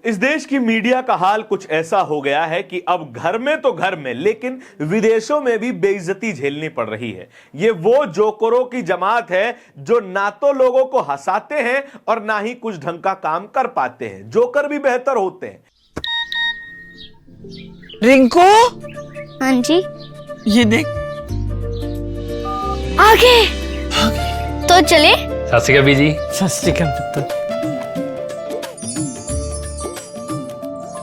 इस देश की मीडिया का हाल कुछ ऐसा हो गया है कि अब घर में तो घर में, लेकिन विदेशों में भी बेइज्जती झेलनी पड़ रही है। ये वो जोकरों की जमात है जो ना तो लोगों को हंसाते हैं और ना ही कुछ ढंग का काम कर पाते हैं। जोकर भी बेहतर होते हैं। रिंकू, हाँ जी, ये देख। आगे तो चले। सत श्री अकाल बीजी। सत श्री अकाल पुत्र।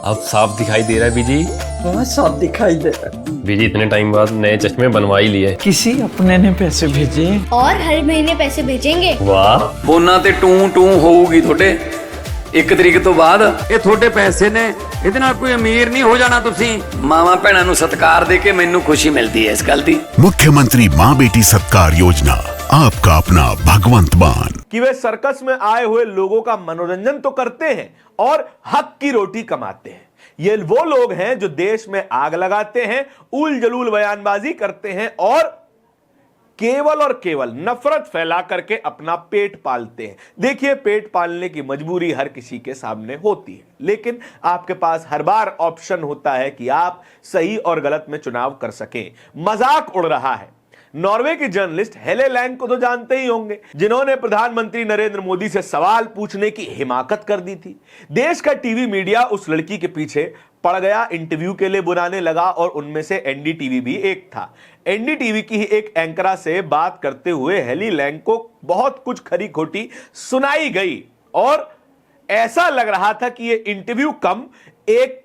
अब साफ दिखाई दे रहा है बीजी। बहुत साफ दिखाई दे रहा है। बीजी इतने टाइम बाद नए चश्मे बनवा ही लिए। किसी अपने ने पैसे भेजे और हर महीने पैसे भेजेंगे। वाह। ਫੋਨਾਂ ਤੇ ਟੂ ਟੂ ਹੋਊਗੀ ਤੁਹਾਡੇ 1 ਤਰੀਕ ਤੋਂ ਬਾਅਦ। ਇਹ ਤੁਹਾਡੇ ਪੈਸੇ ਨੇ, ਇਹਦੇ ਨਾਲ ਕੋਈ ਅਮੀਰ ਨਹੀਂ ਹੋ ਜਾਣਾ ਤੁਸੀਂ। ਮਾਵਾਂ ਭੈਣਾਂ ਨੂੰ ਸਤਿਕਾਰ ਦੇ ਕੇ ਮੈਨੂੰ ਖੁਸ਼ੀ ਮਿਲਦੀ ਹੈ ਇਸ ਗੱਲ ਦੀ। मुख्यमंत्री माँ बेटी सत्कार योजना, आपका अपना भगवंत मान। कि वे सर्कस में आए हुए लोगों का मनोरंजन तो करते हैं और हक की रोटी कमाते हैं। ये वो लोग हैं जो देश में आग लगाते हैं, उल जलूल बयानबाजी करते हैं और केवल नफरत फैला करके अपना पेट पालते हैं। देखिए, पेट पालने की मजबूरी हर किसी के सामने होती है, लेकिन आपके पास हर बार ऑप्शन होता है कि आप सही और गलत में चुनाव कर सकें। मजाक उड़ रहा है। नॉर्वे की जर्नलिस्ट हेले लैंग को तो जानते ही होंगे, जिन्होंने प्रधानमंत्री नरेंद्र मोदी से सवाल पूछने की हिमाकत कर दी थी। देश का टीवी मीडिया उस लड़की के पीछे पड़ गया, इंटरव्यू के लिए बुलाने लगा और उनमें से एनडीटीवी भी एक था। एनडीटीवी की ही एक एंकरा से बात करते हुए हेली लैंग को बहुत कुछ खरी खोटी सुनाई गई और ऐसा लग रहा था कि यह इंटरव्यू कम एक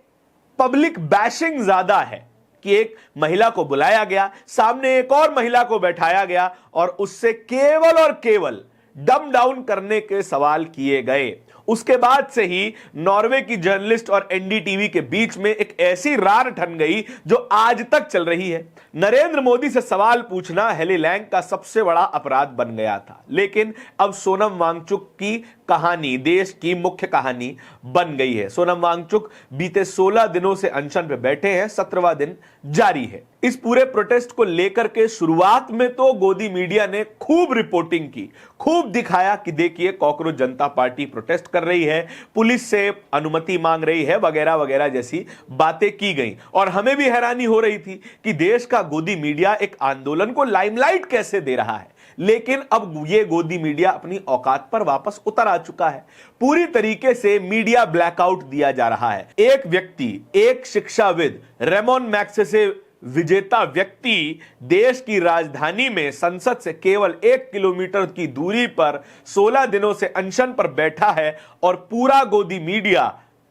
पब्लिक बैशिंग ज्यादा है कि एक महिला को बुलाया गया, सामने एक और महिला को बैठाया गया और उससे केवल और केवल डम डाउन करने के सवाल किए गए। उसके बाद से ही नॉर्वे की जर्नलिस्ट और एनडीटीवी के बीच में एक ऐसी रार ठन गई जो आज तक चल रही है। नरेंद्र मोदी से सवाल पूछना हेली लैंग का सबसे बड़ा अपराध बन गया था, लेकिन अब सोनम वांगचुक की कहानी देश की मुख्य कहानी बन गई है। सोनम वांगचुक बीते 16 दिनों से अनशन पे बैठे हैं, 17वां दिन जारी है। इस पूरे प्रोटेस्ट को लेकर के शुरुआत में तो गोदी मीडिया ने खूब रिपोर्टिंग की, खूब दिखाया कि देखिए कॉकरोच जनता पार्टी प्रोटेस्ट कर रही है, पुलिस से अनुमति मांग रही है, वगैरह वगैरह जैसी बातें की गई। और हमें भी हैरानी हो रही थी कि देश का गोदी मीडिया एक आंदोलन को लाइमलाइट कैसे दे रहा है। लेकिन अब ये गोदी मीडिया अपनी औकात पर वापस उतर आ चुका है। पूरी तरीके से मीडिया ब्लैकआउट दिया जा रहा है। एक व्यक्ति, एक शिक्षाविद, रेमोन मैग्सेसे विजेता व्यक्ति देश की राजधानी में संसद से केवल 1 किलोमीटर की दूरी पर 16 दिनों से अनशन पर बैठा है और पूरा गोदी मीडिया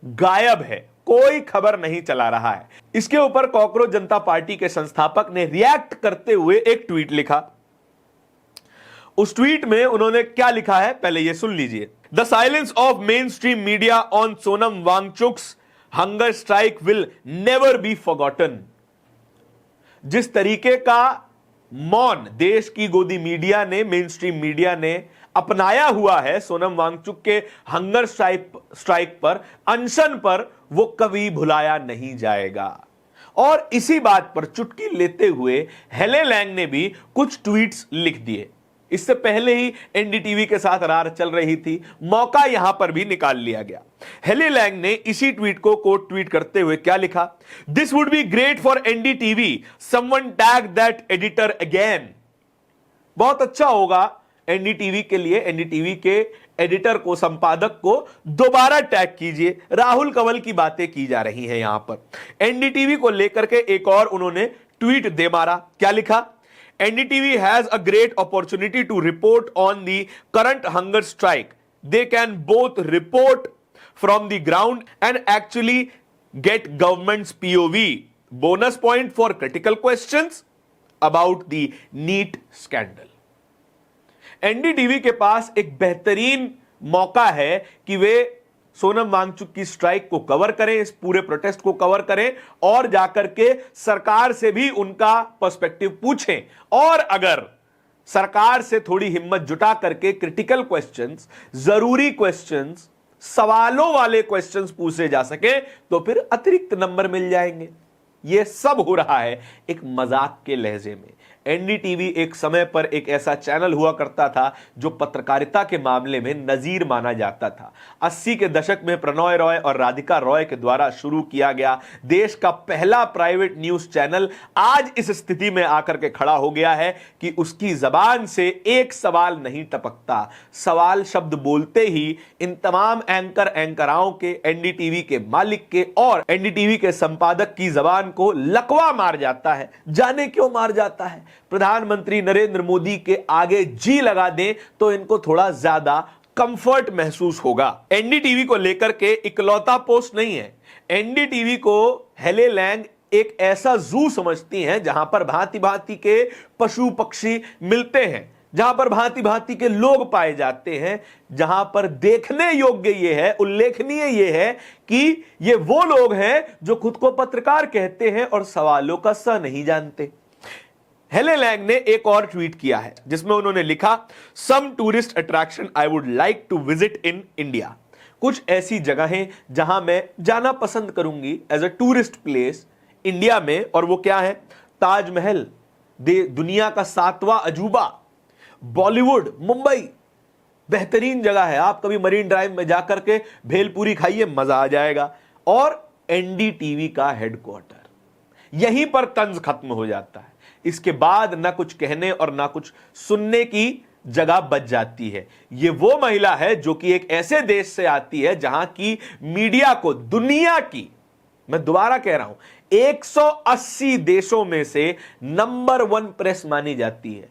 गायब है, कोई खबर नहीं चला रहा है। इसके ऊपर कॉकरोच जनता पार्टी के संस्थापक ने रिएक्ट करते हुए एक ट्वीट लिखा। उस ट्वीट में उन्होंने क्या लिखा है, पहले यह सुन लीजिए। The silence of mainstream media on Sonam Wangchuk's hunger strike will never be forgotten. जिस तरीके का मौन देश की गोदी मीडिया ने, मेन स्ट्रीम मीडिया ने अपनाया हुआ है सोनम वांगचुक के हंगर स्ट्राइक पर, अनशन पर, वो कभी भुलाया नहीं जाएगा। और इसी बात पर चुटकी लेते हुए हेले लैंग ने भी कुछ ट्वीट्स लिख दिए। इससे पहले ही एनडीटीवी के साथ रार चल रही थी, मौका यहां पर भी निकाल लिया गया। हेली लैंग ने इसी ट्वीट को कोट ट्वीट करते हुए क्या लिखा, this would be great for NDTV, someone tag that editor again. बहुत अच्छा होगा एनडीटीवी के लिए, एनडीटीवी के एडिटर को, संपादक को दोबारा टैग कीजिए। राहुल कंवल की बातें की जा रही हैं यहां पर। एनडीटीवी को लेकर के एक और उन्होंने ट्वीट दे मारा, क्या लिखा, NDTV has a great opportunity to report on the current hunger strike. They can both report from the ground and actually get government's POV. Bonus point for critical questions about the NEET scandal. NDTV के पास एक बेहतरीन मौका है कि वे सोनम वांगचुक की strike को cover करें, इस पूरे प्रोटेस्ट को कवर करें और जाकर के सरकार से भी उनका पर्सपेक्टिव पूछें। और अगर सरकार से थोड़ी हिम्मत जुटा करके क्रिटिकल क्वेश्चंस, जरूरी क्वेश्चंस, सवालों वाले क्वेश्चंस पूछे जा सके तो फिर अतिरिक्त नंबर मिल जाएंगे। यह सब हो रहा है एक मजाक के लहजे में। एनडीटीवी एक समय पर एक ऐसा चैनल हुआ करता था जो पत्रकारिता के मामले में नजीर माना जाता था। 80 के दशक में प्रणॉय रॉय और राधिका रॉय के द्वारा शुरू किया गया देश का पहला प्राइवेट न्यूज चैनल आज इस स्थिति में आकर के खड़ा हो गया है कि उसकी जबान से एक सवाल नहीं टपकता। सवाल शब्द बोलते ही इन तमाम एंकराओं के, एनडीटीवी के मालिक के और एनडीटीवी के संपादक की जबान को लकवा मार जाता है। जाने क्यों मार जाता है? प्रधानमंत्री नरेंद्र मोदी के आगे जी लगा दें तो इनको थोड़ा ज्यादा कंफर्ट महसूस होगा। एनडीटीवी को लेकर के इकलौता पोस्ट नहीं है। एनडीटीवी को हेले लैंग एक ऐसा जू समझती हैं जहां पर भांति भांति के पशु पक्षी मिलते हैं, जहां पर भांति भांति के लोग पाए जाते हैं, जहां पर देखने योग्य यह है, उल्लेखनीय यह है कि ये वो लोग हैं जो खुद को पत्रकार कहते हैं और सवालों का स नहीं जानते। हेले लैंग ने एक और ट्वीट किया है जिसमें उन्होंने लिखा, some tourist attraction I would like to visit in India. कुछ ऐसी जगहें जहां मैं जाना पसंद करूंगी as a tourist place India में, और वो क्या है? ताजमहल, दुनिया का 7वां अजूबा, बॉलीवुड, मुंबई बेहतरीन जगह है। आप कभी मरीन ड्राइव में जाकर के भेलपूरी खाइए, मजा आ जाएगा। और एनडीटीवी का हेडक्वार्टर, यहीं पर तंज खत्म हो जाता है। इसके बाद ना कुछ कहने और ना कुछ सुनने की जगह बच जाती है। यह वो महिला है जो कि एक ऐसे देश से आती है जहां की मीडिया को दुनिया की, मैं दोबारा कह रहा हूं, 180 देशों में से नंबर 1 प्रेस मानी जाती है।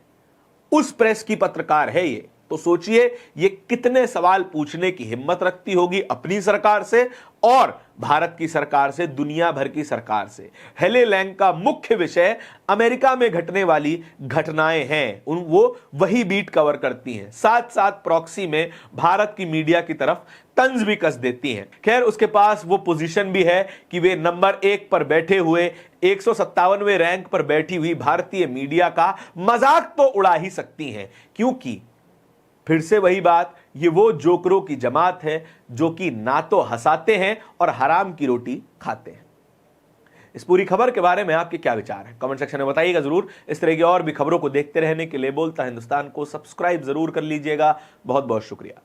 उस प्रेस की पत्रकार है ये। तो सोचिए ये कितने सवाल पूछने की हिम्मत रखती होगी अपनी सरकार से और भारत की सरकार से, दुनिया भर की सरकार से। हेले लैंग का मुख्य विषय अमेरिका में घटने वाली घटनाएं हैं, वो वही बीट कवर करती हैं, साथ साथ प्रॉक्सी में भारत की मीडिया की तरफ तंज भी कस देती हैं। खैर, उसके पास वो पोजीशन भी है कि वे नंबर 1 पर बैठे हुए 157वें रैंक पर बैठी हुई भारतीय मीडिया का मजाक तो उड़ा ही सकती हैं, क्योंकि फिर से वही बात, ये वो जोकरों की जमात है जो कि ना तो हंसाते हैं और हराम की रोटी खाते हैं। इस पूरी खबर के बारे में आपके क्या विचार हैं? कमेंट सेक्शन में बताइएगा जरूर। इस तरह की और भी खबरों को देखते रहने के लिए बोलता हिंदुस्तान को सब्सक्राइब जरूर कर लीजिएगा। बहुत बहुत शुक्रिया।